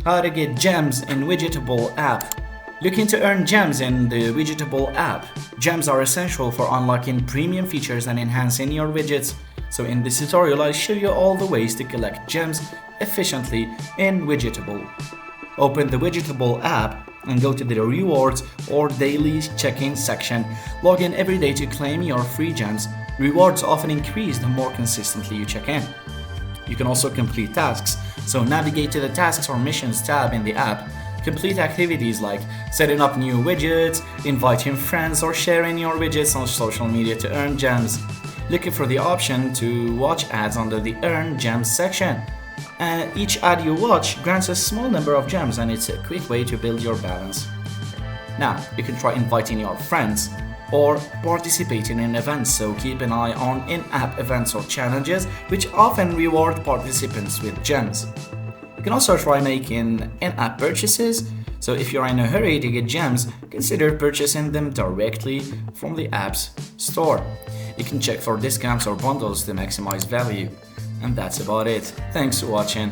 How to get gems in Widgetable app. Looking to earn gems in the Widgetable app. Gems are essential for unlocking premium features and enhancing your widgets. So in this tutorial, I'll show you all the ways to collect gems efficiently in Widgetable. Open the Widgetable app and go to the rewards or daily check-in section. Log in every day to claim your free gems. Rewards often increase the more consistently you check in. You can also complete tasks, so navigate to the tasks or missions tab in the app. Complete activities like setting up new widgets, inviting friends, or sharing your widgets on social media to earn gems. Looking for the option to watch ads under the Earn Gems section. Each ad you watch grants a small number of gems, and it's a quick way to build your balance. Now, you can try inviting your friends or participating in events, so keep an eye on in-app events or challenges which often reward participants with gems. You can also try making in-app purchases, so if you're in a hurry to get gems, consider purchasing them directly from the app's store. You can check for discounts or bundles to maximize value. And that's about it. Thanks for watching.